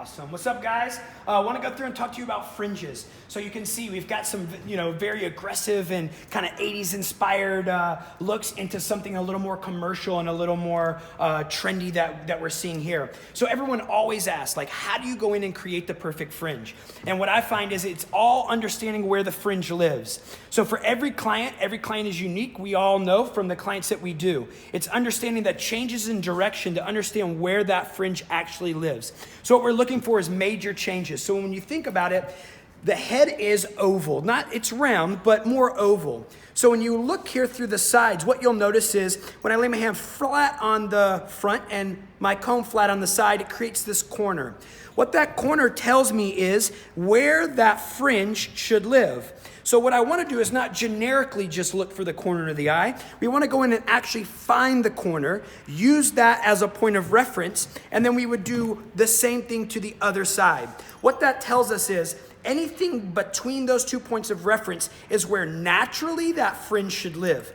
Awesome. What's up, guys? I want to go through and talk to you about fringes. So you can see we've got some, very aggressive and kind of 80s inspired looks into something a little more commercial and a little more trendy that we're seeing here. So everyone always asks, like, how do you go in and create the perfect fringe? And what I find is it's all understanding where the fringe lives. So for every client is unique. We all know from the clients that we do. It's understanding that changes in direction to understand where that fringe actually lives. So what we're looking for is major changes. So when you think about it, the head is oval. It's round, but more oval. So when you look here through the sides, what you'll notice is when I lay my hand flat on the front and my comb flat on the side, it creates this corner. What that corner tells me is where that fringe should live. So what I want to do is not generically just look for the corner of the eye. We want to go in and actually find the corner, use that as a point of reference, and then we would do the same thing to the other side. What that tells us is anything between those 2 points of reference is where naturally that fringe should live.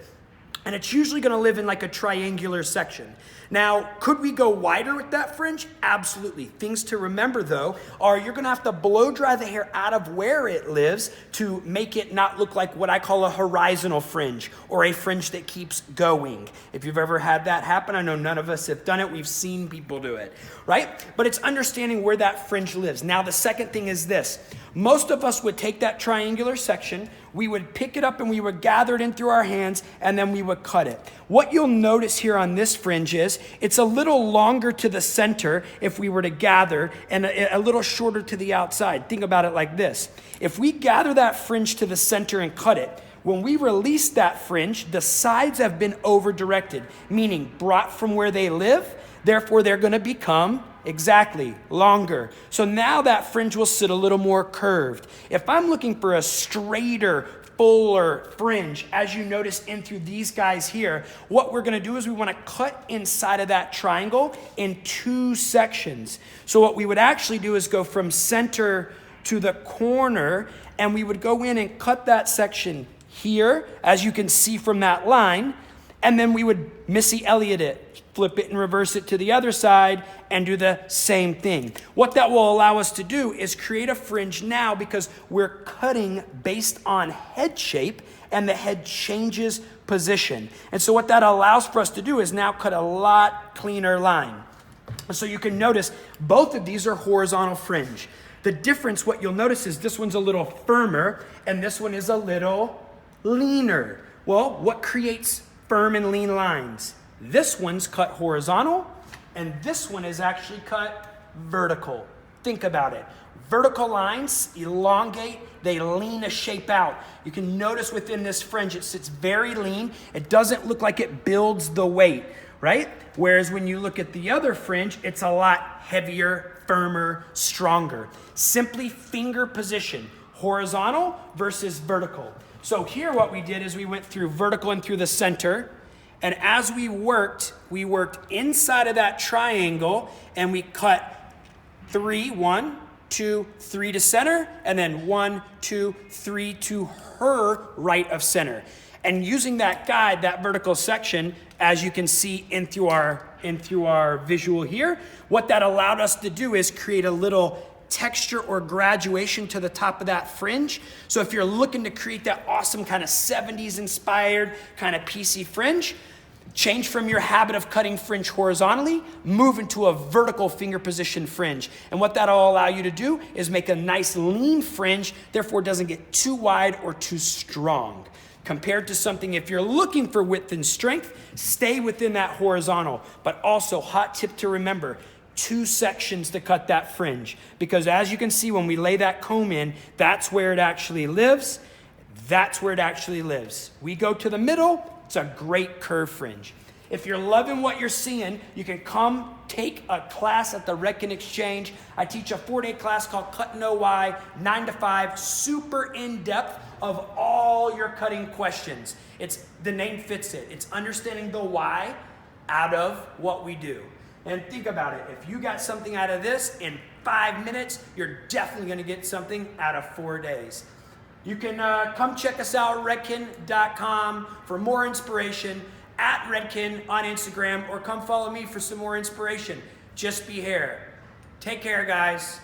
And it's usually going to live in like a triangular section. Now, could we go wider with that fringe? Absolutely. Things to remember, though, are you're going to have to blow dry the hair out of where it lives to make it not look like what I call a horizontal fringe or a fringe that keeps going. If you've ever had that happen, I know none of us have done it. We've seen people do it, right? But it's understanding where that fringe lives. Now, the second thing is this. Most of us would take that triangular section, we would pick it up and we would gather it in through our hands, and then we would cut it. What you'll notice here on this fringe is it's a little longer to the center if we were to gather and a little shorter to the outside. Think about it like this. If we gather that fringe to the center and cut it, when we release that fringe, the sides have been over-directed, meaning brought from where they live. Therefore, they're going to become exactly longer. So now that fringe will sit a little more curved. If I'm looking for a straighter, fuller fringe, as you notice in through these guys here, what we're going to do is we want to cut inside of that triangle in 2 sections. So what we would actually do is go from center to the corner, and we would go in and cut that section here, as you can see from that line, and then we would Missy Elliott it, flip it and reverse it to the other side and do the same thing. What that will allow us to do is create a fringe now because we're cutting based on head shape and the head changes position. And so what that allows for us to do is now cut a lot cleaner line. So you can notice both of these are horizontal fringe. The difference, what you'll notice is this one's a little firmer and this one is a little leaner. Well, what creates firm and lean lines? This one's cut horizontal, and this one is actually cut vertical. Think about it. Vertical lines elongate, they lean a shape out. You can notice within this fringe, it sits very lean. It doesn't look like it builds the weight, right? Whereas when you look at the other fringe, it's a lot heavier, firmer, stronger. Simply finger position, horizontal versus vertical. So here what we did is we went through vertical and through the center. And as we worked inside of that triangle and we cut 3, 1, 2, 3 to center, and then 1, 2, 3 to her right of center. And using that guide, that vertical section, as you can see in through our visual here, what that allowed us to do is create a little texture or graduation to the top of that fringe. So if you're looking to create that awesome kind of 70s inspired kind of PC fringe, change from your habit of cutting fringe horizontally, move into a vertical finger position fringe. And what that'll allow you to do is make a nice lean fringe, therefore it doesn't get too wide or too strong. Compared to something, if you're looking for width and strength, stay within that horizontal. But also, hot tip to remember, 2 sections to cut that fringe. Because as you can see, when we lay that comb in, that's where it actually lives. That's where it actually lives. We go to the middle, it's a great curve fringe. If you're loving what you're seeing, you can come take a class at the Redken Exchange. I teach a 4-day class called Cut No Why, 9 to 5, super in-depth of all your cutting questions. The name fits it. It's understanding the why out of what we do. And think about it. If you got something out of this in 5 minutes, you're definitely going to get something out of 4 days. You can come check us out at redken.com for more inspiration, at Redken on Instagram, or come follow me for some more inspiration. Just be here. Take care, guys.